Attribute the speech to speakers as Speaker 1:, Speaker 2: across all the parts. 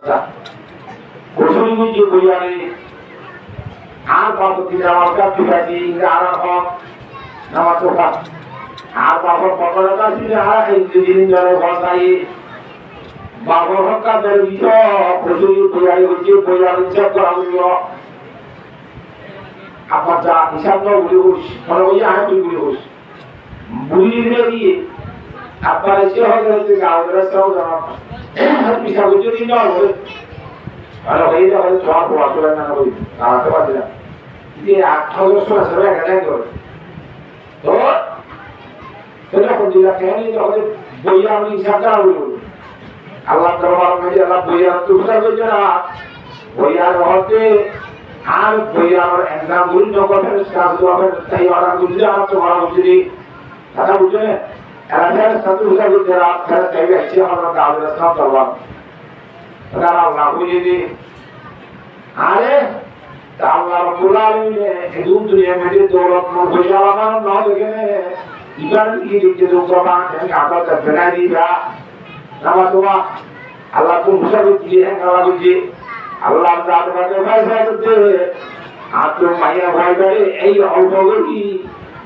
Speaker 1: গোসল বুঝি বইয়ারে আর বাপতি আমার কাছে কাছে আর হক আমার তো কাজ আর বাবার পকড়া কাছে আর ইংরেজি জনে ভাষায় বাবার হক কাদের বিষয় গোসল বইয়ারে হচ্ছে বইয়ারে হিসাব করা হইল আপনার যা হিসাব না উড়ে বস মনে করি আর তুই উড়ে বস বুড়ি দিয়ে আপনার এসে হয়তো গাঁয়ের রাস্তাও জানা পিছা করছে দিন না বলে আর হয়ে যাবে জল পড়াশোনা না করি দাঁড়াতে পারছি না যে 1800 আসলে একাই করে তো সেটা কোন দিলা কেন তাহলে বইয়া আমি হিসাব করা হইল আল্লাহ দরবার মধ্যে আল্লাহ বইয়া তো হিসাব করছে না বইয়ার হতে আর বইয়ার এক্সাম গুলো যখন কাজ হবে তাই ওরা বুঝলে আর তো ওরা বুঝলি কথা বুঝলে এলাকার সাথে হিসাব করতে আপনারা চাইবে আছে আমরা গাঁয়ের রাস্তা দরবার তারা আল্লাহ বুঝিয়ে আরে আল্লাহ রাব্বুল আলামিন এই দুনিয়া মধ্যে দৌলত মজা আমার না দেখে ইবার কি দিতে দোকা আমি আবার বেড়া দিবা নামা তোমা আল্লাহ তো মুসাফির দিয়ে আল্লাহ বুঝি আল্লাহ তাআলা ফয়সালা করতে আত্ম মায়া ভয় করে এই অল্পগতি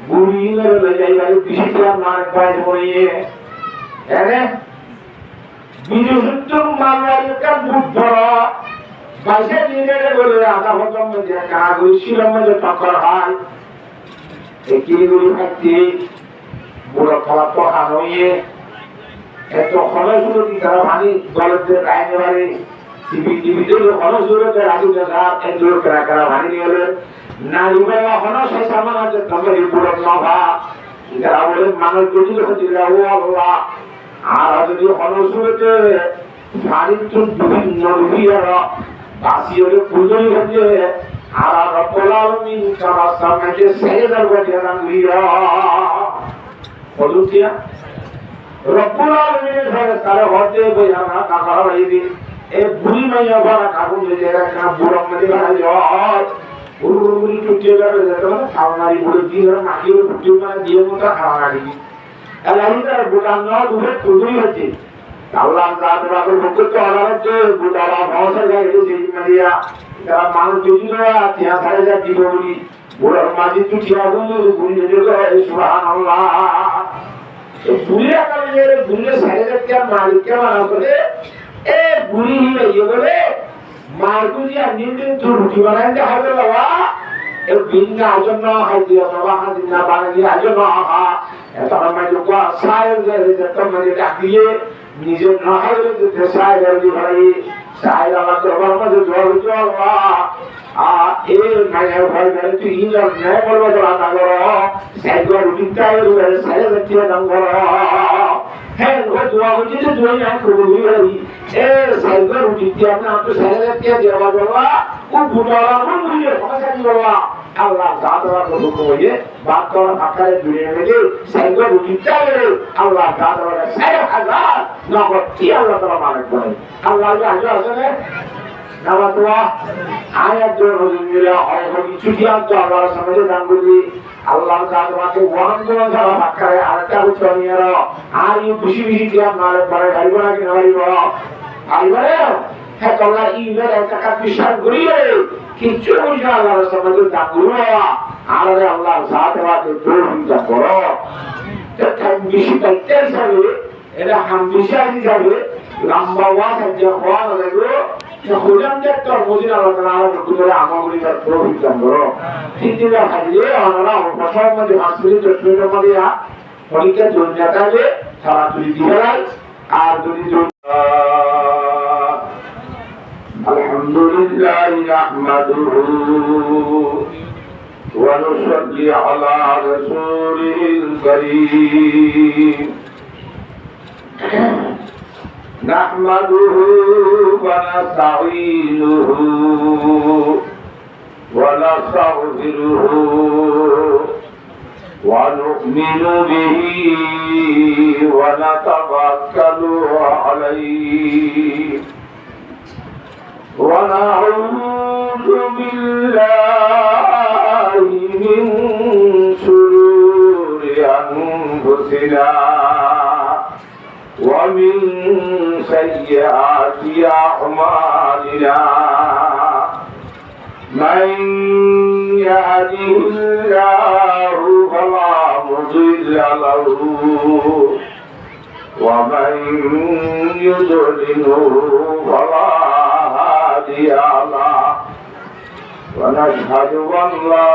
Speaker 1: বুড়ি মেরে যাইবারে বিশিটা মার পায় বইয়ে এনে বিজুসুত্ত মারওয়ার কাম বুদ্ধ বাইশে দিনে বলে আধা হতম যে কাগজ শিলম যে টক্কর হয় এই কিগুলি থাকতে বুড়ো খাওয়া তো হানইয়ে এত খরচ কি তারা পানি গলতে রাইনে বাড়ি টিভিতে খরচ হলে রাজু দাদা এত করা করা পানি নিয়ে নারী বেলা হলো সেই সামান আছে তোমার বুড়ো নভা যারা বলে মানুষ বুঝিল হচ্ছিল ও আল্লাহ আর যদি খরচ হতে শারীর তো বিভিন্ন রুহিয়ার বাসি হলে পুজোই হচ্ছে আর রব্বুল আলামিন তার সামনে সেজদার বসে রাঙ্গিয়া বলুতিয়া রব্বুল আলামিনের সাথে তার হতে বইয়ানা কাকা ভাইদি এই বুড়ি মাইয়া ভরা কাকুন যে একটা বুড়ো মধ্যে ভরা যায় বুড়ি টুটিয়ে যাবে যেতে মানে খাওয়ানারি বুড়ো দিয়ে মাটির টুটিয়ে মানে দিয়ে মতো খাওয়ানারি এলাহিদার বুড়া না দুধে তুই হচ্ছে আল্লাহ তাআলা বলতে আলাদা বুড়ারা ভাষা যায় এই মারিয়া তারা মানুষ বুঝিরা তিয়া ছাড়ে যা দিবলি বুড়ার মাঝে তুটিয়া বন্ধু বুড়ি যে সুবহানাল্লাহ এই বুড়িয়া কালে বুড়ি ছাড়ে যা তিয়া মালিক মানা করে এ বুড়ি হইয়ে বলে মারকুজিয়া নিন্দে তো রুটি বানাইতে হবে বাবা এ বিন্না জন্য হাজিয়া বাবা হাজিনা বানাইয়া জন্য আহা এটা আমার লোকা সাইল যে তোমাদের ডাকিয়ে নিজের নহাইলে যে সাইল দি ভাই সাইল আমার দরবার মধ্যে জল জল আ এ মায়া ভাই মানে তুই ইনার ন্যায় বলবা জলা না করো সাইল রুটি তাই সাইল দিয়ে দাম করো হ্যাঁ ও দোয়া হচ্ছে যে দোয়া না করবো ভাই এ সাইল রুটি দিয়ে আপনি তো সাইল দিয়ে দেওয়া বাবা ও বুটালা মন দিয়ে ভাষা দি বাবা আল্লাহ তাআলা বলতে বাত করা আকারে দুনিয়া থেকে সাইল রুটি তাই আল্লাহ তাআলা সাইল হাজার নগদ কি আল্লাহ তাআলা মালিক করে আল্লাহ আজ আছে নামা তোয়া আয়াত জোর হইলা অল্প কিছু দিয়া তো আল্লাহর সামনে দান করবি আল্লাহ তাআলাকে ওয়ান করা ছাড়া আকারে আরেকটা উচ্চ নিয়ে আর এই খুশি খুশি দিয়া মালিক করে ভাইব না কি ভাইব ভাইবরে হ্যাঁ আল্লাহ ইমের একটা বিশ্বাস করিয়ে কিছু বুঝা আল্লাহর সামনে দান করবো আর আল্লাহ তাআলাকে দোয়া করো এটা বেশি পাইতে যাবে এটা হামদিশা হিসাবে লম্বা ওয়াজ যে হওয়া লাগলো যে খুদাম যে তোর মদিনা আল্লাহ তাআলা করে আমাগুলি তার প্রভুত্ব করো তিন দিন হাজিয়ে আমরা প্রথম মধ্যে মাসুলি চতুর্থ মধ্যে পরীক্ষা জন্যাতালে সারা তুলি দিবেন আর যদি আলহামদুলিল্লাহ নাহমাদুহু ওয়া নুসাল্লি আলা রাসূলিল কারীম نحمده ونستعينه ونستغفره ونؤمن به ونتوكل عليه ونعوذ بالله من شرور أنفسنا ومن سيئات أعمالنا من يهده الله فلا مضل له ومن يضلله فلا هادي له ونشهد أن لا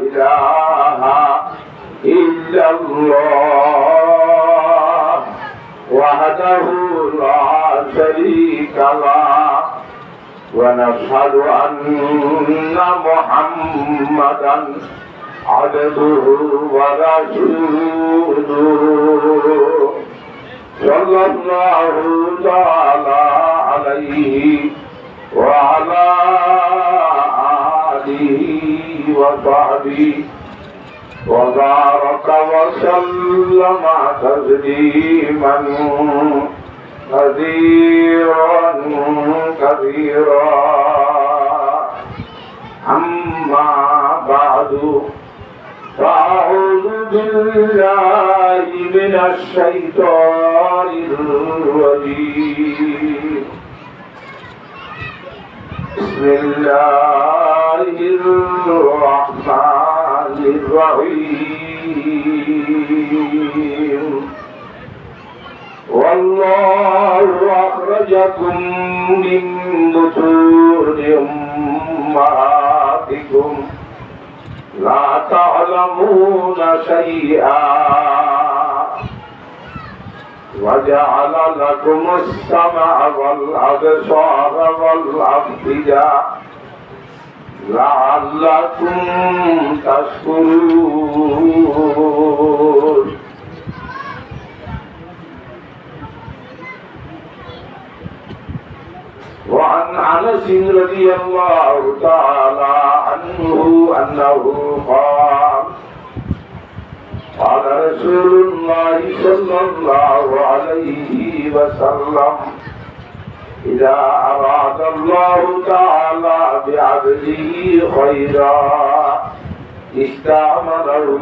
Speaker 1: إله إلا الله وحده لا شريك له ونشهد أن محمدا عبده ورسوله صلى الله تعالى عليه وعلى آله وصحبه وبارك وسلم تسليما كثيرا كثيرا أما بعد فأعوذ بالله من الشيطان الرجيم بسم الله الرحمن الرحيم والله أخرجكم من بطون أمهاتكم لا تعلمون شيئا وجعل لكم السمع والأبصار والأفئدة لعلكم تشكرون وعن أنس رضي الله تعالى عنه أنه قال قال رسول الله صلى الله عليه وسلم إذا أراد الله تعالى بعبده خيرا استعمله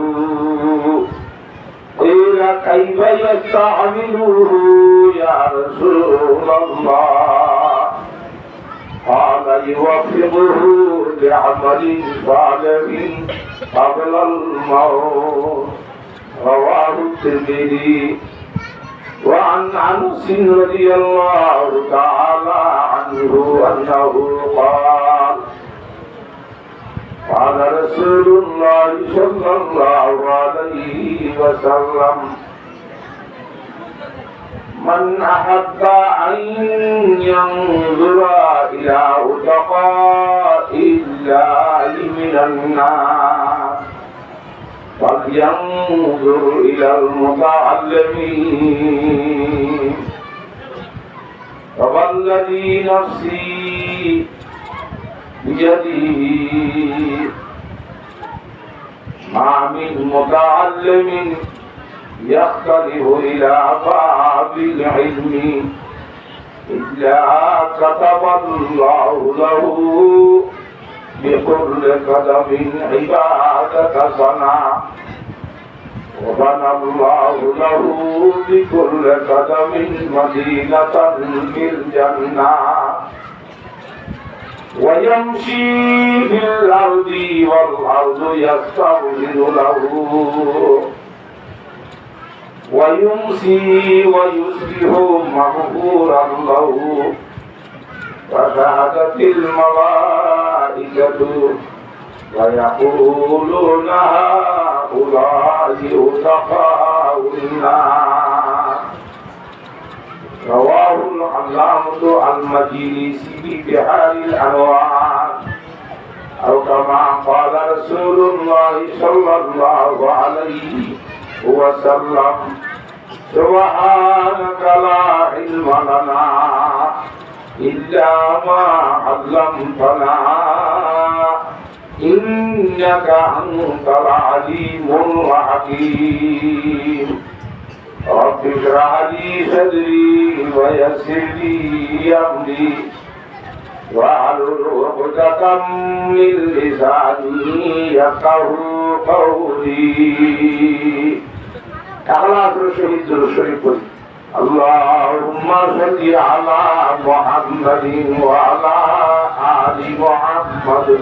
Speaker 1: قيل كيف يستعمله يا رسول الله قال يوفقه بعمل صالح قبل الموت رواه الترمذي وعن أنس رضي الله تعالى عنه أنه قال قال رسول الله صلى الله عليه وسلم من أحب أن ينظر إلى أتقاء الله من النار فلينظر إلى المتعلمين فوالذي نفسي بيده ما من متعلم يختلف إلى باب العلم إلا كتب الله له بكل قدم عبادة سنة وبنى الله له بكل قدم مدينة في الجنة ويمشي في الأرض والأرض يستغفر له ويمسي ويصبح مغفورا له وشهدت الملائكة ويقولون هؤلاء أتقاء النار رواه العلامة المجلسي في بحار الأنوار أو كما قال رسول الله صلى الله عليه وسلم سبحانك لا علم لنا إلا ما علمتنا إنك أنت العليم الحكيم رب اشرح لي صدري ويسر لي أمري واحلل عقدة من لساني يفقهوا قولي। ইখলাসের সহিত দুরূদ শরীফ পড়ি। اللهم صل على محمد وعلى آل محمد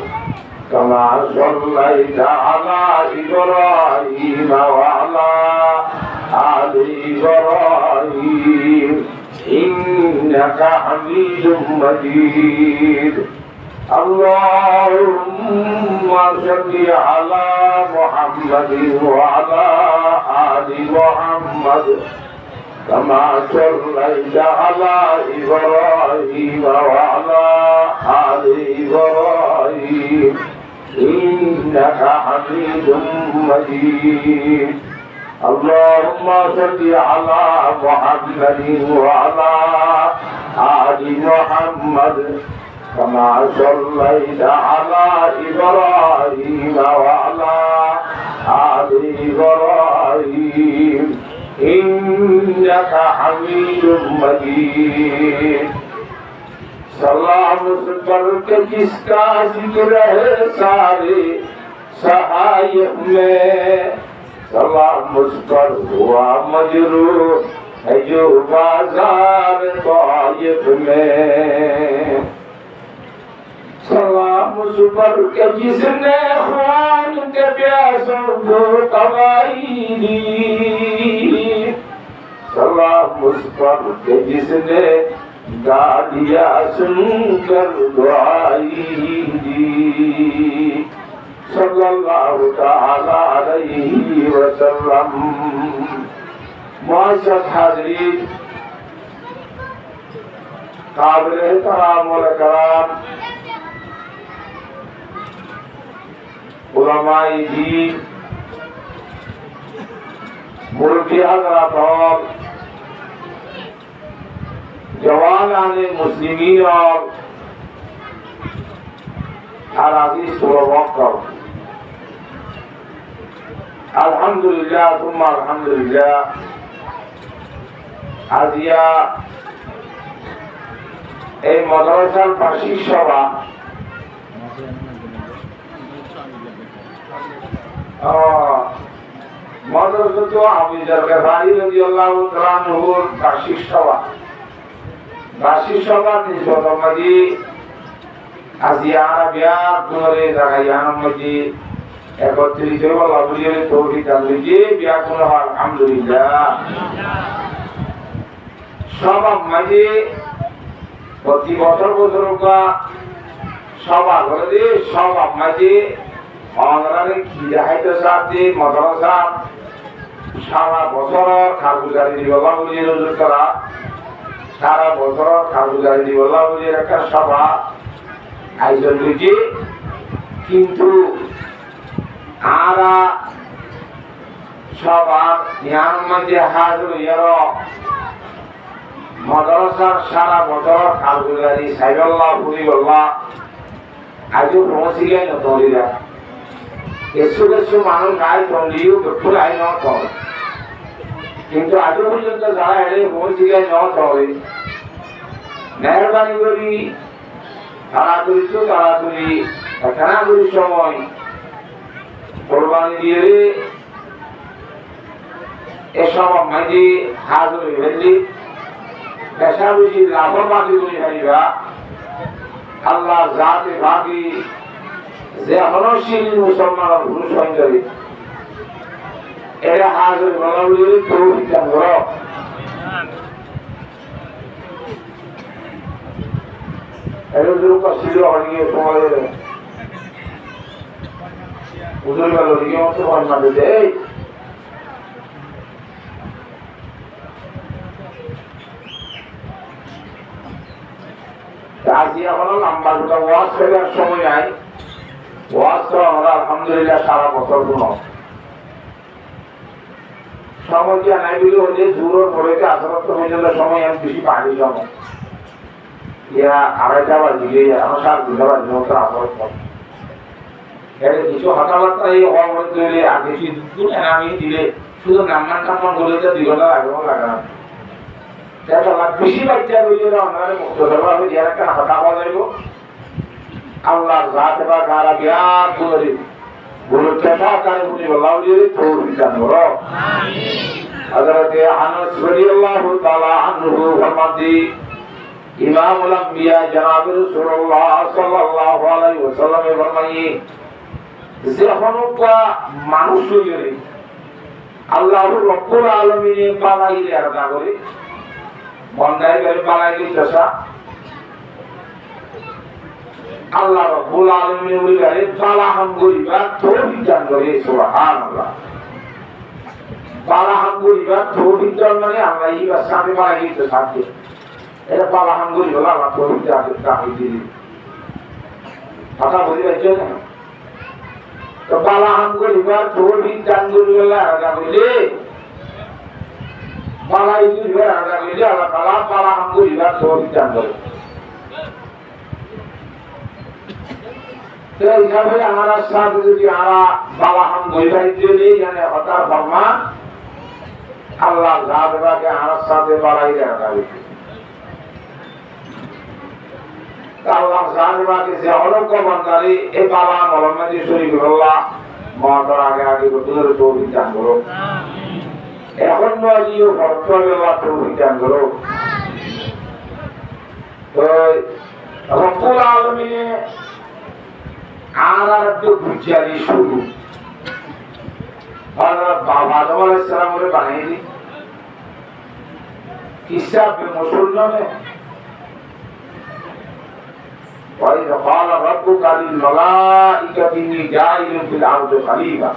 Speaker 1: كما صليت على إبراهيم وعلى آل إبراهيم إنك حميد مجيد اللهم صل على محمد وعلى آل محمد كما صليت على إبراهيم وعلى آل إبراهيم إنك حميد مجيد اللهم صل على محمد وعلى آل محمد كما صليت على إبراهيم وعلى آل إبراهيم إنك حميد مجيد सलाम उस पर के जिसका जिक्र है सारे सहायक में सलाम उस पर हुआ मजरूर है जो बाजार ताइफ में सलाम उस पर के जिसने ख्वान के प्यासों को कवाई दी सलाम उस पर के जिसने गालिया सुनकर दुआई दी सल्लल्लाहु तआला अलैहि वसल्लम। मुअज़्ज़ज़ हाज़रीन, काबिल एहतराम व इकराम उलमाए दीन, मुल्की हज़रात और जवानाने मुस्लिमीन और अराज़ीज़ व वक़्फ़, अल्हम्दुलिल्लाह सुम्मा अल्हम्दुलिल्लाह। আজিয়া এই মাদ্রাসার বার্ষিক সভা মাদ্রাসা আবু যর গফারি রাদিয়াল্লাহু তাআলা আনহুর বার্ষিক সভা নিসবত মাজি আজিয়া আরবিয়া গুরে জাগায়ান মাজি একত্রিত আল্লাহ বলিয়ে তৌফিক দান দিজি বিয়া কোন আলহামদুলিল্লাহ। সভা মাঝে প্রতি বছর সভা করে সভা মাঝে অনলাইনে কি দেখাইতে সাথে মাদ্রাসা সারা বছর খারগুজারি দিবলা বলে রোজগার করা, সারা বছর খারগুজারি দিবলা বলে একটা সভা আয়োজন করেছি। কিন্তু আরা সবার ধ্যান মধ্যে হাজির হইয়ার মাদ্রাসার সারা বছর খারগুজারি সাইবাল্লাহ ফুরিবাল্লাহ আজও পৌঁছে গেল তরিরা কিছু মানুষ আয় তন্ডিও বেপুর আয় ন তবে, কিন্তু আজও পর্যন্ত যারা এলে পৌঁছে গেল ন তবে মেহরবানি করি তাড়াতাড়ি খেলাগুলির সময় কোরবানি দিয়ে এসব মাঝে হাজির হয়ে ফেললি বেশা বেশি লাভবাদী করে যাইবা। আল্লাহ জাতে বাকি যে হনশীল মুসলমান পুরুষ সঞ্চরী এটা হাজির বলাবলি তৌফিক দান করো। এটা দুটো ছিল অনেক সময় উজুর গেল দিকে মতো বর্ণনা দিতে আজি এখনো লম্বা দুটা ওয়াজ ফেরার সময় নাই। ওয়াজ তো আমরা আলহামদুলিল্লাহ সারা বছর কোনো সময় কি নাই বলে হলে জোর পড়েছে আসরত পর্যন্ত সময় আমি বেশি পারি সময় ইয়া 2:30 বাজে আমার 7:30 বাজে মতো আসরত করে এর কিছু হঠাৎ এই অমর দিলে আগে কি দুপুর আমি দিলে শুধু নাম্বার কামন বলে তো 2 ঘন্টা লাগবে না। দেখা লাগ বেশি বাচ্চা রইলে আমরা মুক্ত করব আমি যারা কেন হতা হওয়া যাইব আল্লাহর জাতে বা গারা গিয়া করে বলে কেটা কারে বলি আল্লাহ দিয়ে তৌফিক দান করো। আমিন। हजरत अनस रज़ियल्लाहु ताला अन्हु फरमाते इमामुल अंबिया जनाब रसूलुल्लाह सल्लल्लाहु अलैहि वसल्लम फरमाइए যখন কোয়া মানুষ হইরে আল্লাহ রব্বুল আলামিনে বানাইলে আর না করে বন্দায় করে বানাই দিতেছা আল্লাহ রব্বুল আলামিনে ওইবারে বালাহাম করিবা তৌফিক দান করে সুবহানাল্লাহ বালাহাম করিবা তৌফিক দান মানে আল্লাহ ইবা সাথে বানাই দিতে সাথে এটা বালাহাম করিবা আল্লাহ তৌফিক দান দিবে কথা বলি যাচ্ছে না তো বালাহাম করিবা তৌফিক দান করিবা আগা বলে বালাই করিবা আগা বলে আল্লাহ তাআলা বালাহাম করিবা তৌফিক দান করে तो हिसाबे हमारा साथ যদি আমরা বালাহাম করিবা দিলে জানে হতা ফরমা আল্লাহ জাদবাকে আমার সাথে বালাই রাখা হয়েছে আল্লাহ জাদবাকে যে অনেক বান্দারে এই বালা মলমে শরীফুল্লাহ মহাতর আগে আগে দূরে তৌফিক দান করো এখন নজিও ফরতওয়াল্লাহ তৌফিক দান করো তো রব্বুল আলামিনে আর একটু বুঝালি শুরু হযরত আদম আলাইহিস সালামের বানাইলি কিসাব মুসলমানে وإذ قال ربك للملائكة إني جاعل في الأرض خليفة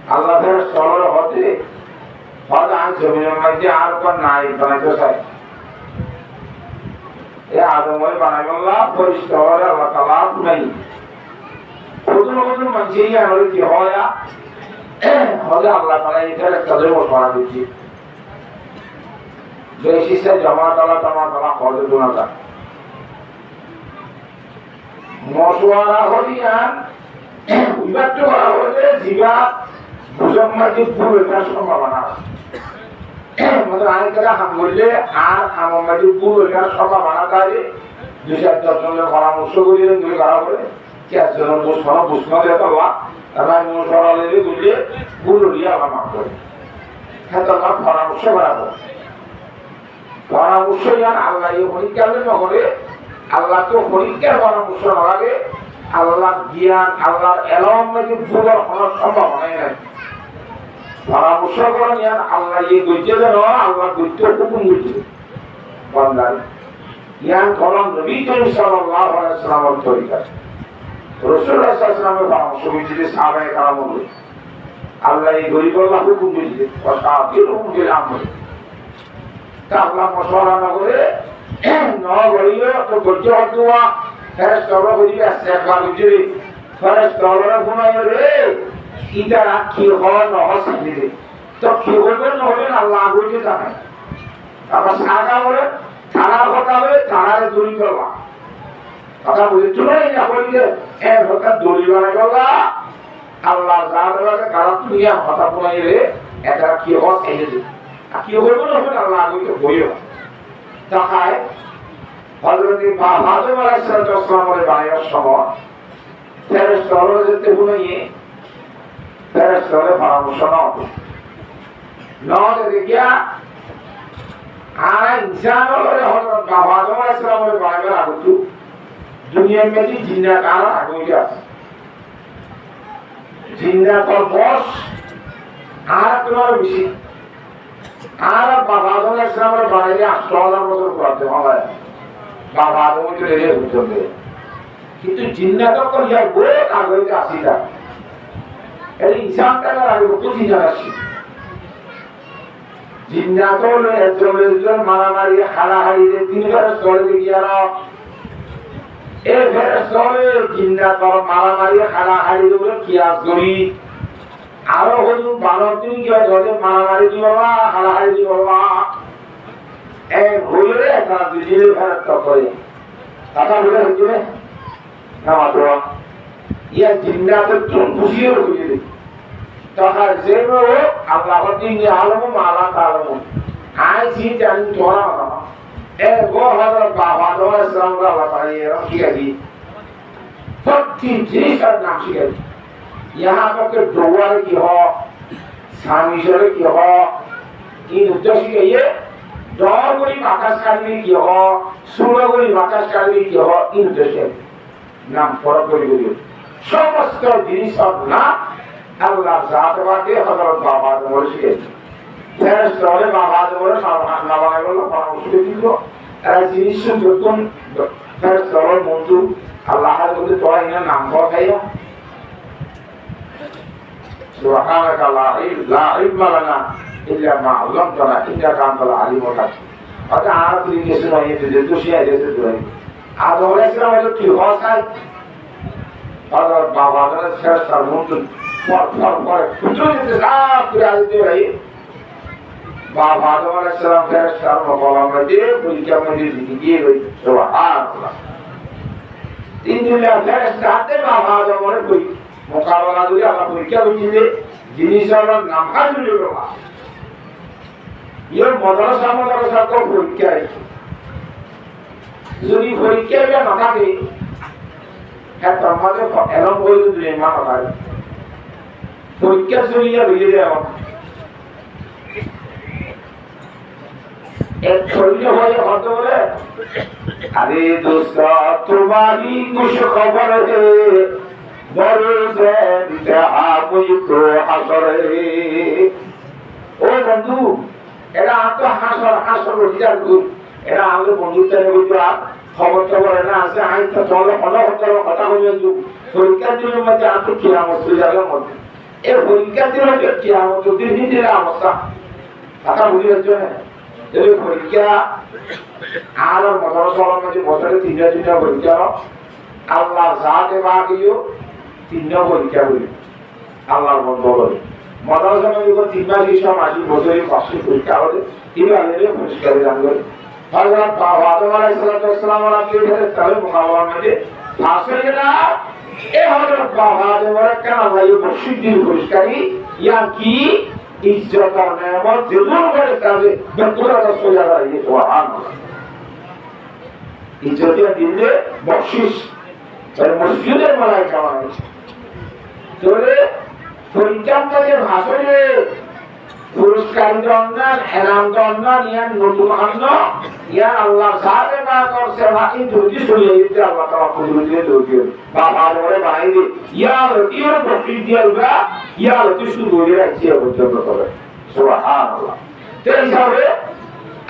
Speaker 1: আল্লাহ তাআলা সরল হতে ফাদান জমিনের মধ্যে আর কোন নাই বানাইতে চাই এ আদমে বানাইল্লাহ পরিষ্কার হলে আল্লাহ তাআলা নাই প্রথম মানুষই আর কি হয় হলে আল্লাহ তাআলা এটা তাদের মশওয়ারা দিচ্ছি বেশি সে জমা তাআলা হলে দুনাটা মশওয়ারা হলিয়ান উইবাত করা হলে জিবা মুসলমানকে পুরোটা সম্ভাবনা মানে আইনটা হাম করলে আর আমাদের পুরোটা সম্ভাবনা থাকে দুই চার দশজনের পরামর্শ করিলেন দুই করা করে চারজনের বুঝতে দেওয়া তারা মশওয়ারা করলে পুরো দিয়ে আবার মাফ করে হ্যাঁ তোমার পরামর্শ করা হয় পরামর্শ যান আল্লাহ পরীক্ষা করে আল্লাহ তো পরীক্ষার পরামর্শ না লাগে আল্লাহ জ্ঞান আল্লাহর এলম নাকি ভুলের কোনো সম্ভাবনাই নাই পরামর্শ করেন আল্লাহ গজ্জে দেন আল্লাহ গজ্জ হুকুম গজ্জে বান্দার জ্ঞান কলম নবী করিম সাল্লাল্লাহু আলাইহি ওয়াসাল্লামের তরিকা রাসূলুল্লাহ সাল্লাল্লাহু আলাইহি ওয়াসাল্লামের পরামর্শ গজ্জে সাহাবায়ে কেরাম আল্লাহ গরিব আল্লাহ হুকুম গজ্জে ওয়াসাবির হুকুম আমর তা আল্লাহ মশওয়ারা না করে না গরিব তো গজ্জে হওয়া ফেরেশতা ওরা গরিব আছে একবার গজ্জে ফেরেশতা ওরা ফোনায় রে ইদারা কি হয় না হয় তো কি হবে না হবে আল্লাহ আগুনে জানে আবার সাদা বলে থানার কথা হবে থানারে দড়ি করবা কথা বলে চলে না বলছে এর কথা দড়ি বানাই বলা আল্লাহ জানলাকে খারাপ নিয়ে কথা বলাই রে এটা কি হয় এই যে আর কি হবে না হবে আল্লাহ আগুনে বইও তাকায় হযরত আদম আলাইহিস সালামের বানানোর সময় ফেরেশতা ওরা যেতে বুনিয়ে ফেরেশতারে পরামর্শ নাও দেখিয়া আর ইনসান হলে হযরত আদম আলাইহিস সালামের বানাবার আগতু দুনিয়ার মধ্যে জিন্নাত আর আগে আছে জিন্নাতর বস আর তোমার বেশি আর বাবা আদম আলাইহিস সালামের বানাইলে 8000 বছর করতে হবে বাবা আদম চলে যেতে কিন্তু জিন্নাত করিয়া বড় আগে আসিটা এই ইনসানটাকে আগে বুঝি যাচ্ছে জিন্নাতও একজন মারামারি হারাহারি তিনবার স্তরে গিয়ারা এই ফেরেশতারে জিন্নাতর মারামারি হারাহারি গুলো কিয়াস করি আরো হলো 12 দিন কি ধরে মারামারি দিবা হারাহারি দিবা এই হইলে তারা দুজনে ফেরেশতা করে কথা বলে হচ্ছে না মাত্র ইয়া জিন্নাতের চোখ বুঝিয়ে বুঝিয়ে তাহার যেমন আল্লাহর দিনে আলম মালা কালম আইছি জানি তোরা না এ গো হযরত বাবা আদম সালাম আল্লাহ তাআলা এর শিখাই প্রতি জিনিসের নাম শিখাই यहाँ तक के दोबारा की हो স্বামী হিসেবে কি হ কি উদ্দেশ্য ইয়ে ডর করি বাতাস কাটবি কি হ সুর করি বাতাস কাটবি কি হ এই উদ্দেশ্য নাম ফরক করি করি সমস্ত জিনিস না আল্লাহ জাত বাকে হযরত বাবা আদম শিখেছে ফেরেশতা বলে বাবা আদম বলে না বানাই বলল পরামর্শ দিল এরা জিনিস যখন ফেরেশতা বলে মন্ত্র আল্লাহর বলে তোরা ইনা নাম কর খাইয়া سبحانك لا علم لنا إلا ما علمتنا إنك أنت العليم الحكيم هذا عارف اللي يسمع يتجدد شيء يتجدد هذا هو الإسلام هذا تيهاس هذا بابا هذا شر سرمون فر كتير إنتظار كذا يديه بابا هذا هو الإسلام شر سرمون بابا مديه كل كم مديه زندگی له سبحان الله إن الله شر سرته بابا هذا هو کوئی মোকাবেলা করে আমরা পরীক্ষা করছিলে জিনিস আমরা নামা দিলে বাবা ইয়ে মাদ্রাসা তো পরীক্ষা যদি পরীক্ষা না থাকে হ্যাঁ তার মাঝে এরম বই দিলে মা কথা পরীক্ষা চলিয়া হয়ে যায় এক শরীরে হয়ে হতে বলে আরে দোস্ত তোমারই কুশ খবর হে ও বন্ধু এটা তো হাসর রোজগার এটা আমাদের বন্ধুত্বের খবর টবর এটা আছে আমি তো চলে কথা বলে পরীক্ষার দিনের মধ্যে আমি তো কিয়ামত যাওয়ার মধ্যে এই পরীক্ষার দিনের মধ্যে কিয়ামত দিনের অবস্থা কথা বুঝে যাচ্ছে এই পরীক্ষা আর মাদ্রাসার মধ্যে বছরে তিনটা পরীক্ষা আল্লাহ জাতে বাকিও তিনটা পরীক্ষা করি আল্লাহর বন্ধ করে মাদ্রাসা মধ্যে 3 মাস 6 মাস বছরে পাঁচটি পরীক্ষা হবে এইভাবে পরিষ্কার জান করে হযরত বাবা আদম আলাইহিস সালাম কে ধরে তাহলে মোকাবেলা মধ্যে আসে না এই হযরত বাবা আদম কেন ভাই মুর্শিদিন পরিষ্কারী ইয়া কি ইজ্জত আর নেয়ামত যেগুলো করে তাহলে ব্যক্তিগত সোজা যায় সুবহানাল্লাহ ইজ্জত দিলে বকশিশ মসজিদের মালাইকা বানাইছে তোরে পরীক্ষার মধ্যে ভাষণে পুরস্কার দন্নান এনাম দন্নান ইয়ার নতুন আন্ন ইয়ার আল্লাহ সাথে না করছে বাকি যদি চলিয়ে যেতে আল্লাহ তাআলা কবুল দিয়ে দৌড়িয়ে বাবা বলে বানাই দি ইয়ার তির বকরি দিয়ালবা ইয়ার তি শুরু হয়ে রাখছে পর্যন্ত করে সুবহানাল্লাহ তাই হিসাবে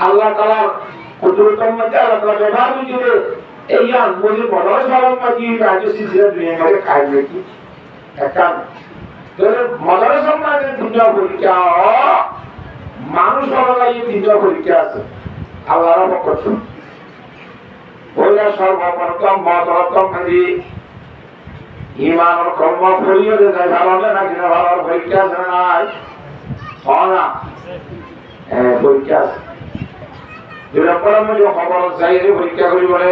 Speaker 1: আল্লাহ তাআলা কুদরতের মধ্যে আল্লাহ তাআলা ব্যবহার করে এই আর মুঝে বড় সরল মাঝি রাজু সিলসিলা দুনিয়া में খাইবে কি একটা তোর মাদ্রাসা মানে দুনিয়া পরীক্ষা মানুষ হলো এই দুনিয়া পরীক্ষা আছে আল্লাহর পক্ষ থেকে ওইটা সর্বপ্রথম মাদ্রাসা মানে ঈমান ও কর্ম ফলিয়ে যায় ভালো না কিনা ভালো পরীক্ষা আছে নাই হনা পরীক্ষা আছে দুনিয়া পড়ার মধ্যে খবর চাই পরীক্ষা করি বলে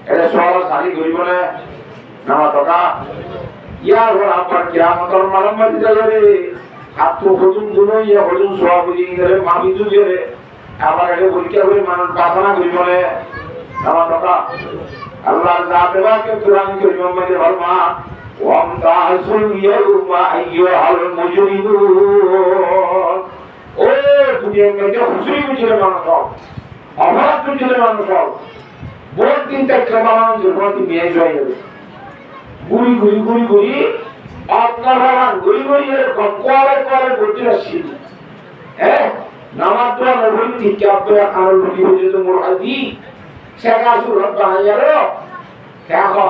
Speaker 1: এটা সহজ সারি করিব না নামা টকা ইয়ার পর আপনার কিয়ামতের মালামাত দিলে হাত হজুম গুলো ইয়া হজুম সভাপতি করে মামি দুজে আবার এটা পরীক্ষা করে মানুষ প্রার্থনা করিব না নামা টকা আল্লাহ জাতে বাকে কুরআন করিম মধ্যে ফরমা ওয়াম তাসুল ইয়াউমা আইয়ুহাল মুজরিমুন ও দুনিয়ার মধ্যে হুজুরি বুঝলে মানুষ অপরাধ বুঝলে মানুষ বহুত দিন তক বানানো জন্য মেয়ে হয়ে যাবে গুড়ি আপনার বানান গুড়ি এরকম করে বলতে আসছি হ্যাঁ নামাজ দোয়া নবী ঠিক আপনি আমার লুটি হয়ে যেত মোর আদি শেখা সুর বানাই যাবে দেখো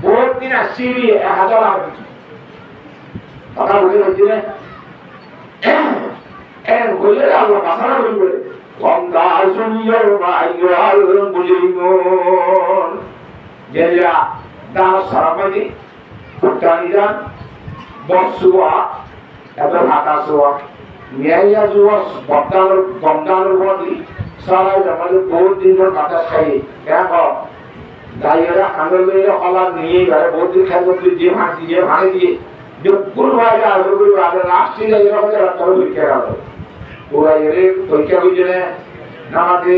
Speaker 1: বহুত দিন আসছি 1000 হবে কথা বলে হচ্ছে না বলে আল্লাহ বাসানা করবে যেটা দাও সারাবাদি ফুটানিজান বসুয়া এত হাতা সোয়া নিয়াইয়া জুয়া বন্দানোর বদি সারাই আমাদের বহুত দিন ধরে বাতাস খাইয়ে কেন দাইয়েরা আন্দোলনের কলা নিয়ে গেলে বহুত দিন খাই যে ভাঙে দিয়ে যুকুর ভাইরা আগ্রহ করবে আগে লাস্টে যাই এরকম রাস্তা পরীক্ষা গেল ওরা এর পরীক্ষা হয়েছে নামাতে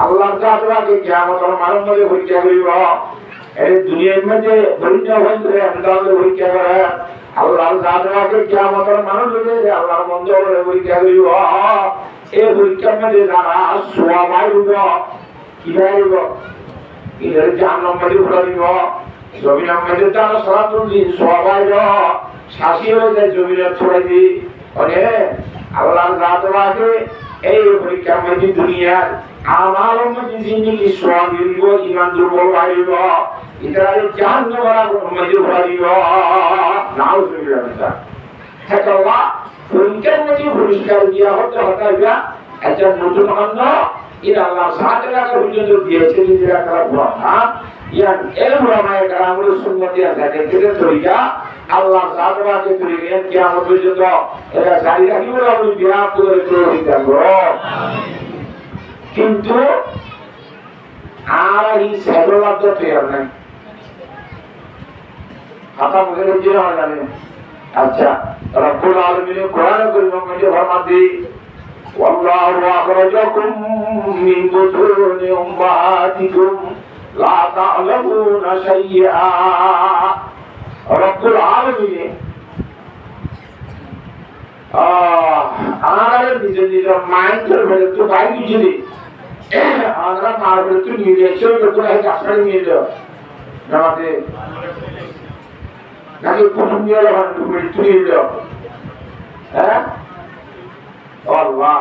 Speaker 1: আল্লাহ জাতরাকে কিয়ামতের মানব মধ্যে পরীক্ষা করিব এই দুনিয়ার মধ্যে পরীক্ষা হইতে আমদালে পরীক্ষা করে আল্লাহর জাতকে কিয়ামতের মানুষ হইবে আল্লাহর মন্দিরে পরীক্ষা করিব এই পরীক্ষার মধ্যে যারা সওয়াব আইব কি আইব এর জাহান্নাম মধ্যে পড়িব জমিনের মধ্যে তারা সারাতুল দিন সওয়াব আইব শাসি হয়ে যায় জমিনে ছড়াই দি মানে আল্লাহর জাতকে এই পরীক্ষার মধ্যে দুনিয়ার আমার মধ্যে জিন্দেগি সওয়াব দিব ঈমান দুর্বল আইব ইতারে জাহান্নামের মধ্যে পড়িব নাউজুবিল্লাহ হেকাল্লাহ পরীক্ষার মধ্যে পুরস্কার দিয়া হতে হতাইবা একটা নতুন অন্য ইরা আল্লাহ সাথে লাগা পর্যন্ত দিয়েছে নিজেরা করা কথা ইয়ান এই উলামায়ে কেরামের সুন্নতি আছে দেখতে তরিকা আল্লাহ সাথে তরিকা কিয়ামত পর্যন্ত এরা জারি রাখিব বলে বিয়া করে তরিকা গো কিন্তু আর এই সেগুলো তো তৈরি নাই কথা বুঝে যে জানেন আচ্ছা রব্বুল আলামিন কোরআন কারীমের মধ্যে ফরমাতে ওয়াল্লাহু আখরাজাকুম মিন বুতুনি উম্মাতিকুম লা তা'লামুনা শাইআ রব্বুল আলামিন আমাদের নিজের মাইন্ডের ভেতরে তো বাইরে গিয়ে আমরা মারবে তো নির্দেশন করতে হয় কাছে নিয়ে যাও নামাতে নাকি প্রথম নিয়ে যাবেন তুমি নিয়ে যাও হ্যাঁ আল্লাহ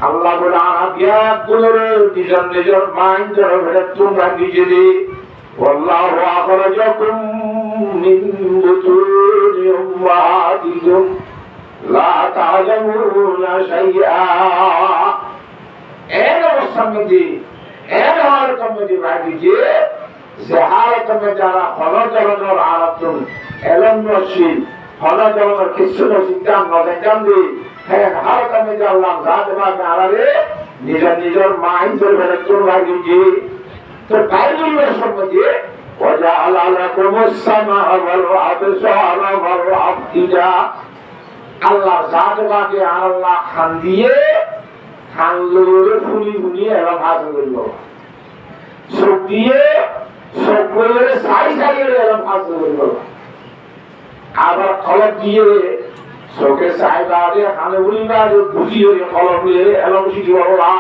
Speaker 1: আল্লাহ বলে আবিয়া বলে নিজের মাইন্ডের ভেতরে তোমরা নিজে والله أخرجكم من بطون أمهاتكم لا تعلمون شيئا এর অবস্থার মধ্যে এর হালতের মধ্যে বাকি যে হালতের মধ্যে যারা হলচলনের আরাধন এলমশীল হলচলনের কিছু সিদ্ধান্ত দেখতাম যে হ্যাঁ হালতের মধ্যে আল্লাহ জাত বাদ আড়ালে নিজের মাইন্ডের ভেতরে তোর বাকি যে তো বাইরের সম্পর্কে وجعل لكم السماء والأبصار والأفئدة আল্লাহ জাত বাকে আল্লাহ খান দিয়ে খানগুলোরে ফুলি ফুলিয়ে এরকম হাসিল করলো চোখ দিয়ে চোখগুলোরে সাই সাইয়ে এরকম হাসিল করলো আবার কলম দিয়ে চোখে সাই বাদে খানে উড়ি বাদে বুঝি হয়ে কলম দিয়ে এরকম শিখি বাবা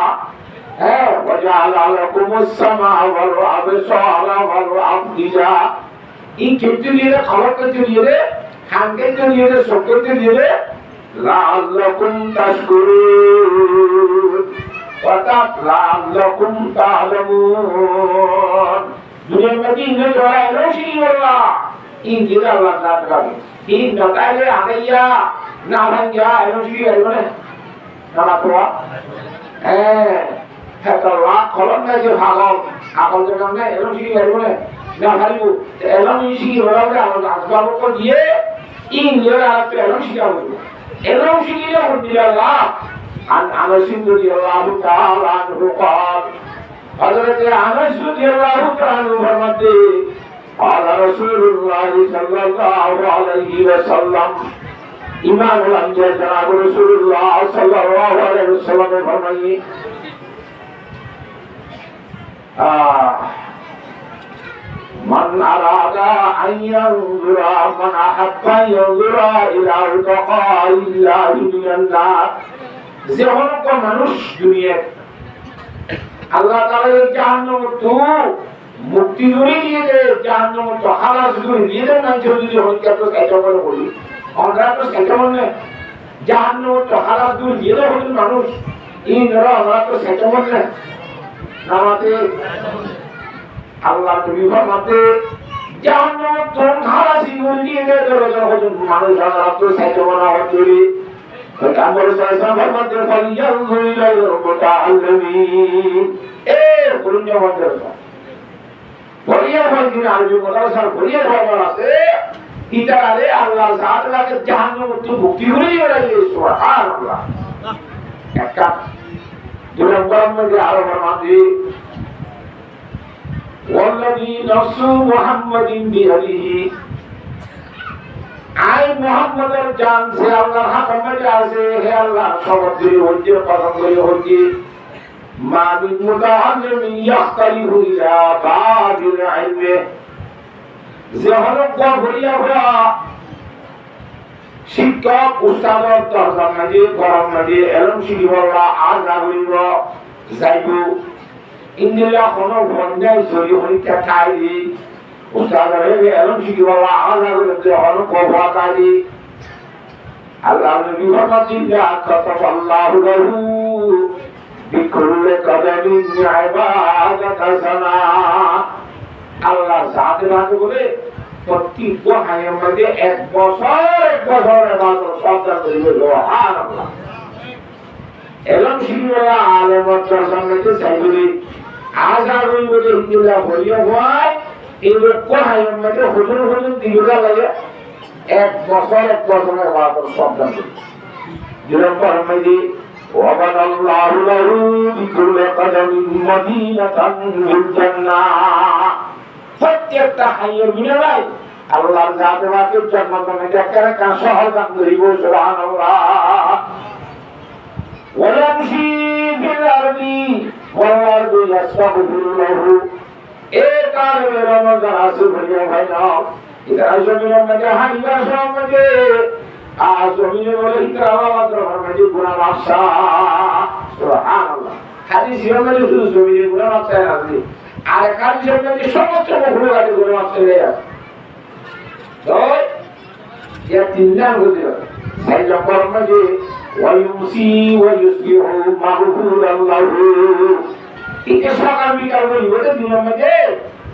Speaker 1: হ্যাঁ وجعل لكم السماء والأبصار والأفئدة এই ক্ষেত্রে দিয়ে খবরকে দিয়ে খানকে দিয়ে চোখকে দিয়ে لعلكم تشكرون لعلكم تعلمون দুনিয়ার মধ্যে ইন্দ্র জড়া এলো সেই বললা ইন দিলে আল্লাহ জাত রাখে ইন নতাইলে আগাইয়া না ভাঙ্গিয়া এলো সেই এলো না না তো হ্যাঁ হেতাল্লাহ খলন না যে ভাগল আকল যে কামনে এলো সেই এলো না না ভালিব এলো সেই বলাবে আল্লাহ আসবাবক দিয়ে ইন নিয়ে আর তো এলো শিখাবো এলো শিখিলে হদিল আল্লাহ عن أنس رضي الله تعالى عنه قال حضرت أنس رضي الله تعالى عنه فرماتے قال رسول الله صلى الله عليه وسلم امام الانبیاء جناب رسول اللہ صلی اللہ علیہ وسلم نے فرمائے من أراد أن ينظر من أحب أن ينظر إلى عتقاء الله من النار যে হলক মানুষ দুনিয়ায় আল্লাহ তাআলা জাহান্নাম তো মুক্তি করে দিয়ে দেয় জাহান্নাম তো হালাস করে দিয়ে দেয় না যদি হত্যা তো এটা করে বলি আমরা তো সেটা মনে জাহান্নাম তো হালাস করে দিয়ে দেয় মানুষ এই নরা আমরা তো সেটা মনে নামাতে আল্লাহ তুমি ফরমাতে জাহান্নাম তো হালাস করে দিয়ে দেয় যখন মানুষ আমরা তো সেটা মনে হচ্ছে فكامل سيسان فرمت فلينظر إلى المتعلمين قلن يوم جرسا ফরিয়া ফরদিন আরবি মাদ্রাসার ফরিয়া ফরমান আছে ইতারে আল্লাহ জাতলাকে জাহান্নাম থেকে মুক্তি করে দিয়ে সুবহানাল্লাহ একটা দুই নম্বর মধ্যে আরো ফরমাতে ওয়াল্লাযী নাফসু মুহাম্মাদিন বিয়াদিহি আই মুহাম্মাদের জান সে আল্লাহর হাতে আছে হে আল্লাহ সবদিন হচ্ছে পছন্দ করে হচ্ছে মা মিন মুতাআল্লিমিন ইয়াখতালিফু ইলা বাবিল ইলমি যে হলো গভরিয়া হওয়া শিক্ষক উস্তাদর দরকার নাকি গরম নাকি এলম শিখিবলা আর নাগরিক যাইব ইন্দিলা কোনো বন্যায় জড়ি হরিকা খাইলি উস্তাদর এলম শিখিবলা আর নাগরিক হলো গভরা খাইলি আল্লাহ নবী ফরমাতিল্লা কাতাবাল্লাহু লাহু বিকুল্লি কদমিন ইবাদাত হাসানা আল্লাহ জাতে রাতে বলে প্রতি গোহায়ের মধ্যে এক বছর ইবাদত সবদার করিবে সুবহানাল্লাহ এলম শিখিবলা আলেমত সামনে চাইবলি আজার হইবলি হিন্দুলা বলিয়া হয় এই গোহায়ের মধ্যে হুজুর হুজুর দিগুলা লাগে এক বছর ইবাদত সবদার করিবে দুই মধ্যে وَبَنَى اللَّهُ لَهُ بِكُلِّ قَدَمٍ مَدِينَةً فِي الْجَنَّةِ প্রত্যেকটা হাইয়ের বিনিময়ে আল্লাহর জাতে বাকে জান্নাত মধ্যে একটা শহর দান করিব সুবহানাল্লাহ ওয়ালামশি ফিল আরদি ওয়াল আরদু ইয়াসতাগফিরু লাহু এই কারণে রমজান আসে ভাইয়া ভাইরা এটা জমিনের মধ্যে হাইয়া সমাজে জমিনে বলে ইকরামাত রহমানি গুনাহ বাদশা সুবহানাল্লাহ হাদিস জমিনে শুধু জমিনে গুনাহ বাদশা আছে আর কাজ জমিনে সমস্ত মখলুকাতে গুনাহ বাদশা আছে তো ইয়া তিন নাম হচ্ছে সেই নম্বর মধ্যে ওয়ায়ুসি ওয়ায়ুসবিহু মাগফুরান লাহু এটা সকাল বিকাল বলে দিন মধ্যে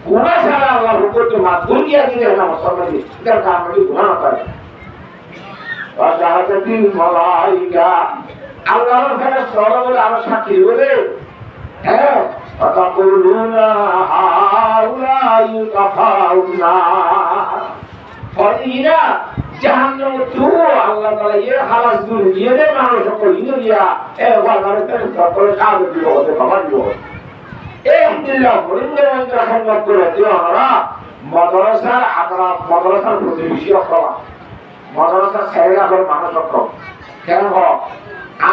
Speaker 1: গুনাহ ছাড়া আল্লাহ হুকুমে মাফুল দিয়া দিতে না মুসলমানকে এটা কাম গুনাহ না করে ওয়াজাহাতিল মালাইকা আল্লাহর ফেরেশতা বলে আর সাক্ষী বলে হ্যাঁ ফাতাকুলুনা হাউলাই কাফাউনা ফরিনা জাহান্নাম তো আল্লাহ তাআলা এর হালাস দূর দিয়ে দেয় মানুষ সকল ইন্দ্রিয়া এ ওয়াজারে করে সাহায্য দিব ওতে খবর দিব এই দিল্লাহ ফরিন্দে মন্ত্র সম্মান করে দিওরা মাদ্রাসার আকরা মাদ্রাসার প্রতিবেশী অথবা মাদ্রাসা ছেড়ে আবার মানুষ অক্ষম কেন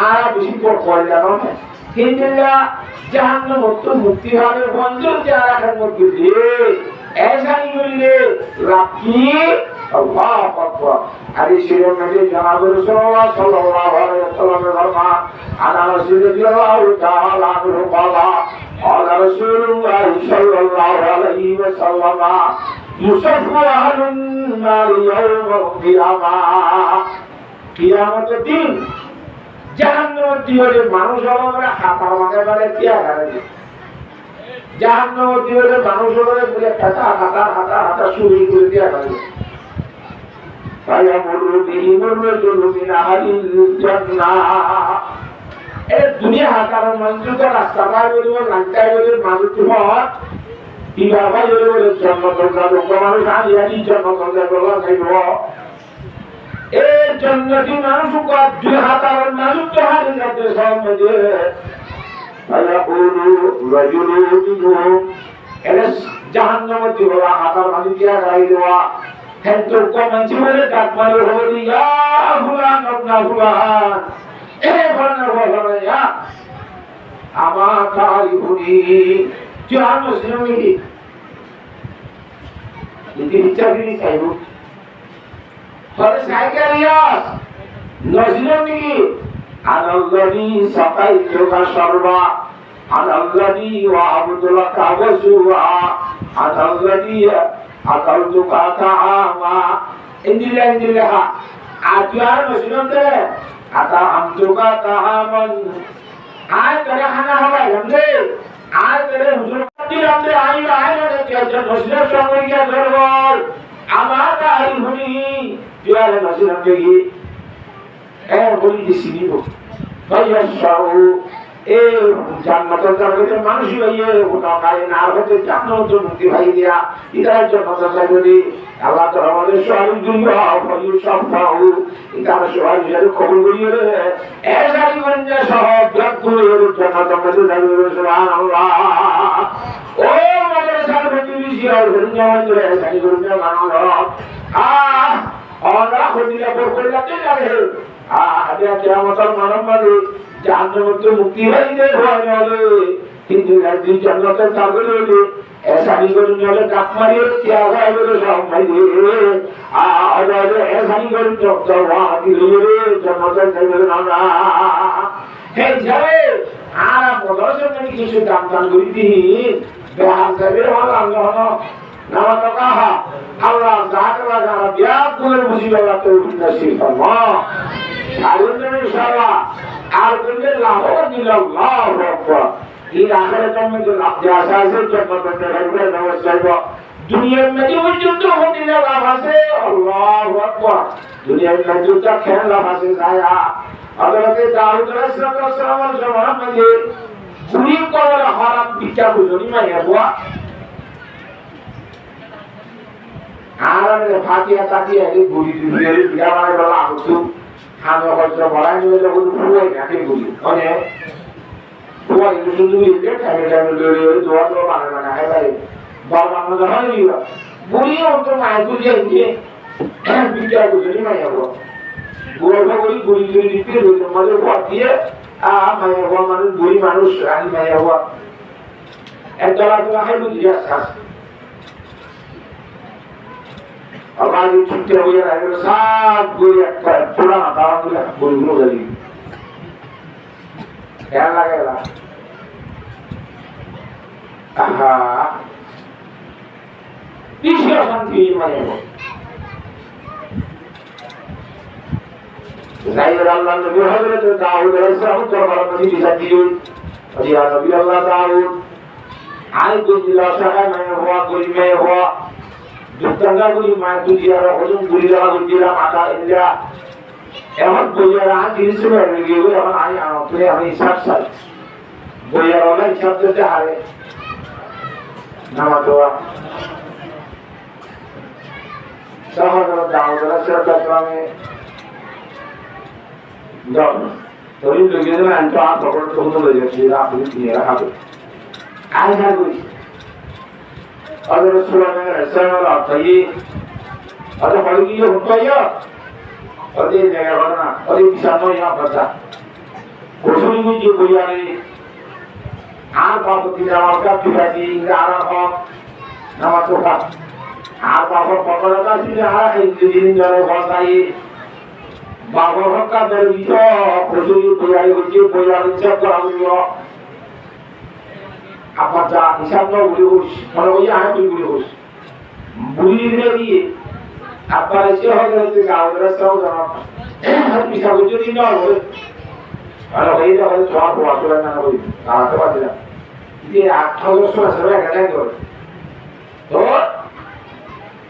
Speaker 1: আর বেশি পর করে জানো কিন্তু জাহান্নাম মুক্তি হবে বন্ধুর যারা এখন মুক্তি দিয়ে ऐसा नहीं मिले राखी अल्लाह अकबर हदीस शरीफ में जनाब रसूलुल्लाह सल्लल्लाहु अलैहि वसल्लम ने फरमाया अना रसूलुल्लाह ताला अन्हु qala qala रसूलुल्लाह सल्लल्लाहु अलैहि वसल्लम युसफ़ु अहलुन नार यौमल क़ियामah কিয়ামতের দিন জাহান্নামের দিনে মানুষ হবে হাতার মাঝে মাঝে কিয়া করে জাহান্নামের দিনে মানুষ হবে বলে কাটা হাতা হাতা হাতা শুরু করে দেয়া হবে ফায়ামুরু বিহিমুর রাজুলু মিন আহলিল জান্নাহ এই দুনিয়া হাতার মঞ্জুর রাস্তা বাইরে লাগাই বলে মানুষ হয় কিভাবে বলে জান্নাতের লোক মানুষ আলি আলি জান্নাতের লোক খাইব এই জান্নাতি মানুষ কো দুই হাতার মানুষ তো হারিয়ে যাচ্ছে সমাজে ফায়াকুলু রাজুলু মিনহুম এস জাহান্নামে দিওয়া হাতার মানুষ দিয়া গাই দেওয়া কিন্তু কোন জীবনে ডাক মারে হলি ইয়া ফুলান আবনা ফুলান এ বলনা বলনা ইয়া আমা তারিফুনি জান মুসলিমি ইতি বিচারি চাইবো পরে সাইকারিয়া নজরুমি আনাল্লাযী সাকাইতুকা শারবা আনাল্লাযী ওয়া'বুদুকা ওয়াসুআ আনাল্লাযী আকালতুকা তাআমা ইন্দিল্লাহ আতিয়ার নজরুমতে আতা আমতুকা তাআমান আয় করে খানা হবে हमने আয় করে হুজুর দিলামতে আই আয় না কে নজরুম সঙ্গে গিয়া ধরবল আমার তারিফুনি জিয়ারে নজরুম দেখি এ বলি দিছি নিব ফায়াশাউ এ জান্নাতের দরজা মানুষ হইয়ে ওটা কারে না হতে জান্নাতের মুক্তি ভাই দিয়া ইতার জন্য কথা বলি আল্লাহ তাআলা আমাদের সহায় দুনিয়া ফায়ু সাফাউ ইতার সহায় যারা কবুল করিয়ে এ জারি মঞ্জে সহ জান্নাতের জান্নাতের মধ্যে যাবে সুবহানাল্লাহ ও মাদ্রাসার প্রতিবেশী আর ধন্যবাদ জানি করুন মানুষ ওরা খুদিলা পর করলাতে যাবে আদিয়া কিয়ামতের মানব জাহান্নামের তো মুক্তি হইতে হলে কিন্তু একদিন জান্নাতে থাকবে ऐसा नहीं करूँ जो काप मारी क्या है बोले सब भाई और ऐसा नहीं करूँ जो तो वहाँ की लोगे जन्नत से बोले ना हे जाए आरा मदरसे में किसी काम करी थी बिहार से भी वाला ना nama tokaha Allah zakra gara biar punya musibah itu nasib Allah alhamdulillah insyaallah alhamdulillah Allahu akbar ini akhirat में जो लाभ जैसा से जब बंदे रहते हैं नमस्कार को दुनिया में जो वजूद होने लगा से अल्लाहु अकबर दुनिया में जो तक खेल लगा से आया अगर के दाऊद अलैहिस्सलाम जमाना में ये पूरी को हमारा पिता गुजरी में है हुआ आराम फातिहा तातिहा है गुरी दुनिया बिया वाला वाला आगुतु खाना खर्च बड़ा नहीं है लोग पूरा जाके गुरी और हुआ इंद्र ये टाइम ले दुआ तो मारना है भाई बाबा ने कहा नहीं हुआ बुरी हो तो मैं कुछ ये बिया गुजरी में है वो बुरा गुरी नीति हो तो मजे को आती है मैं वो मानुष बुरी मानुष रानी मैं हुआ एक तो है मुझे सास अब आज छुट्टी हो गया है सब बुरी पूरा गांव में बुरी हो गई क्या लगेगा आहा पीछे शांति में हो जाहिर अल्लाह नबी हजरत दाऊद अलैहिस्सलाम तो बड़ा नबी साथी और या नबी अल्लाह दाऊद आए को जिला शहर में हुआ कोई में हुआ जुतंगा कोई मां दुनिया रा हजम दुनिया गुजरा माता इंदिरा एमन बोयरा जिस में लगे हुए हम आए अपने हम हिसाब से बोयरा वाला हिसाब से हारे नमतवा सहर दाऊद अलैहिस्सलाम में जब तो इन लोगों ने अंत आप पकड़ तो उन्होंने ले जाते आप भी नहीं रहा तो आज ना कोई अगर रसूलुल्लाह ने ऐसा वाला चाहिए अरे बड़ी ये होता है और ये जगह वाला और ये किसानों यहाँ पता कुछ नहीं जो कोई आ रही आर बाप की जवाब का पिताजी इंगारा हो नमतो का आर बाप पकड़ा था सीधे आ रहा है इंजीनियरिंग वाले बहुत आई बाबा का दर्जी तो खुशी बुराई होती बुराई सब करा दियो अब बच्चा हिसाब में बुरी होश मतलब ये है कोई बुरी होश बुरी नहीं है अब पर ऐसे हो गए कि गाँव में सब जमा हर पिछा कुछ दिन ना हो अरे वही तो हर चौक हुआ तो ना कोई कहाँ तो बात है ये 800 सब है कहते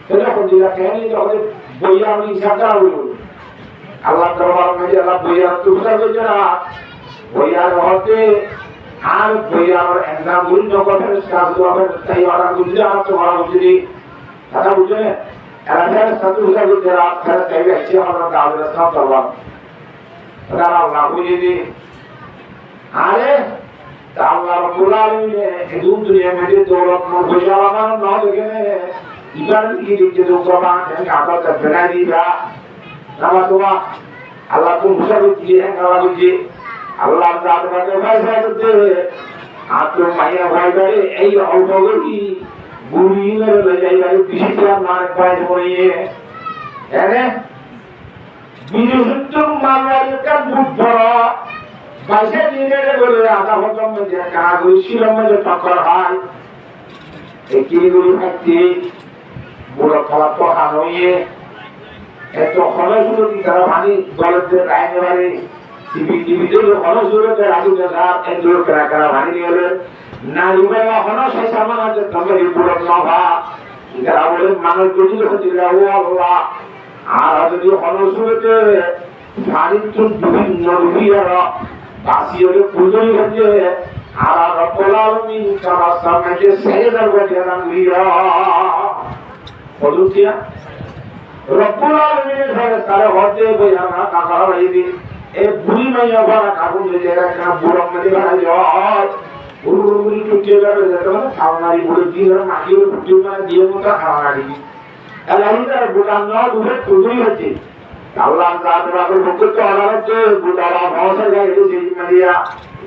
Speaker 1: तो ना कुछ दिला कहने तो हमें बोया में हिसाब करा हुई अल्लाह दरबार में अल्लाह बोया दूसरा कोई जरा बोया होते आर बोया और एग्जाम गुरु जो को फिर स्टाफ जो फिर सही वाला गुरु आप तो वाला गुरु कथा बुझे अल्लाह सतु से गुरु जरा फिर सही अच्छे और दाव रस्ता करवा अल्लाह अल्लाह बुझे दी अरे अल्लाह रब्बुल आलमीन ने दुनिया में जो दौलत में खुशहाल मान ना देखे इबादत की जो दुकान है आपका कबना दिया nama tua Allah pun bisa uji kalau uji Allah tak ada bahasa itu atau maya bahasa ini orang lagi buri ini lagi lagi bisnya mana bahasa ini ya bisu malu kan buddha bahasa ini ada boleh ada orang macam kalau Islam macam pakar hal ekiri guru hati buat kalau tu hanoi तो खलसुरो की तरह पानी गलत से रायने वाले CB जो खलसुरो के राजू के साथ एंजोर करा पानी नहीं होले नारी में खलस है सामान आज तमरे रिपोर्ट ना भा इधर आवले मानव जोड़ी को दिला हुआ हुआ आज जो खलसुरो के पानी तो दुबी रा बासी वाले पुजरी बजे आरा रब्बुल का रास्ता में के सही दरबार दिया लिया पदुतिया रब्बुल आलमीन ने सारे होते कोई ना काका भाई भी एक बुरी मैया वाला काबू ले लेगा क्या बुरा मजे वाला जो बुरी टूटे का रहता है खावनारी बुरी दिन और माटी और टूटे का दिए मुझे खावनारी अल्लाह ही का बुलाना दूसरे टूटी होती আল্লাহ তাআলার বকত আলাদা বুদারা ভাষা গাইতে সেই মারিয়া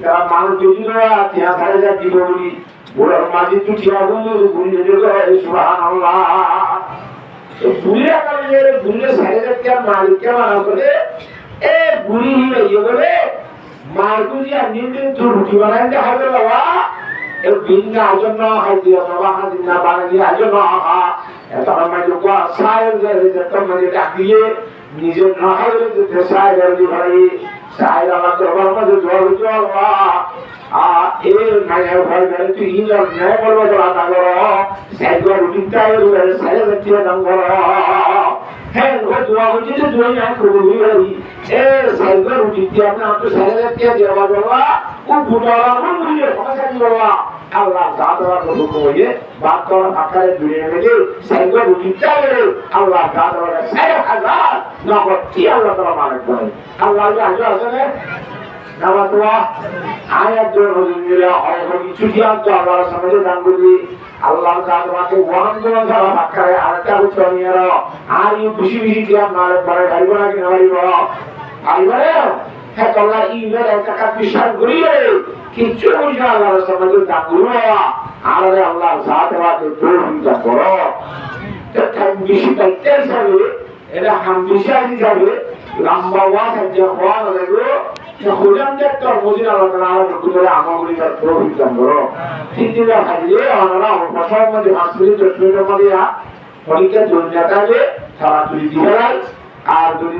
Speaker 1: তারা মানুষ দিছিল তিয়া সারে যা দিব বলি বুড়ার মাঝে তুই তিয়া গুলি দিয়ে সুবহানাল্লাহ তো বুড়িয়া কালে বুড়িয়া সারে যা তিয়া মালিক কে মানা করে এ বুড়ি হইলে ইয়ে বলে মারকুজি আর নিদিন তো রুটি বানাই দে হবে বাবা এ বিন্না আজন্য হাই দিয়া বাবা হাদিন না বানাই আজন্য আহা এত আমার লোক সাহেব যে তোমাদের ডাক দিয়ে নিজের না হলে যে সাহেব দি ভাই সাহেব আমার দরবার মধ্যে জল জল আ এ মায়ের ভাই গেলে তুই ইনর নাই বলবো তোরা না করো সাহেব রুটিটা এর সাহেব দিয়ে দাম করো হ্যাঁ ও দোয়া করছি যে তুই না করবি ভাই এ সাহেব রুটিটা না তো সাহেব দিয়ে দেওয়া বাবা ও বুড়ারা মুড়িয়ে ভাষা দি বাবা আল্লাহ তাআলা কবুল করে বাত করা আকারে জুড়ে গেলে সাইগো রুটিটা গেলে আল্লাহ তাআলা সাইয়া হাজার নগদ কি আল্লাহ তাআলা মানে করে আল্লাহ আজ আসলে নামাতুয়া আয়াত জোর হইলে হয় কিছু কি আজ আল্লাহ সমাজে দান করবি আল্লাহ তাআলাকে ওয়ান করে যারা আকারে আরেকটা উচ্চারণ আর এই খুশি খুশি কি আপনারা বড় গাইব না কি নাইব আইবারে হ্যাঁ তোমরা ইমেল একটা বিশ্বাস করিয়ে কিছু বুঝা আল্লাহর সমাজে দাগুলো আর আল্লাহ সাথে তৌহিদ করো তো বেশি পাইতে যাবে এটা হামদিশা আদি যাবে লম্বা ওয়াজ যে হওয়া লাগবে যে হলাম যে তোর মজিনা আল্লাহ তাআলা কুতুবে আমাগুলি তার তৌহিদ করো তিন দিন হাজিরে আমরা প্রথম মধ্যে আসলে চতুর্থ মধ্যে পরীক্ষা জন্য যাবে তারা তুই দিবেন আর যদি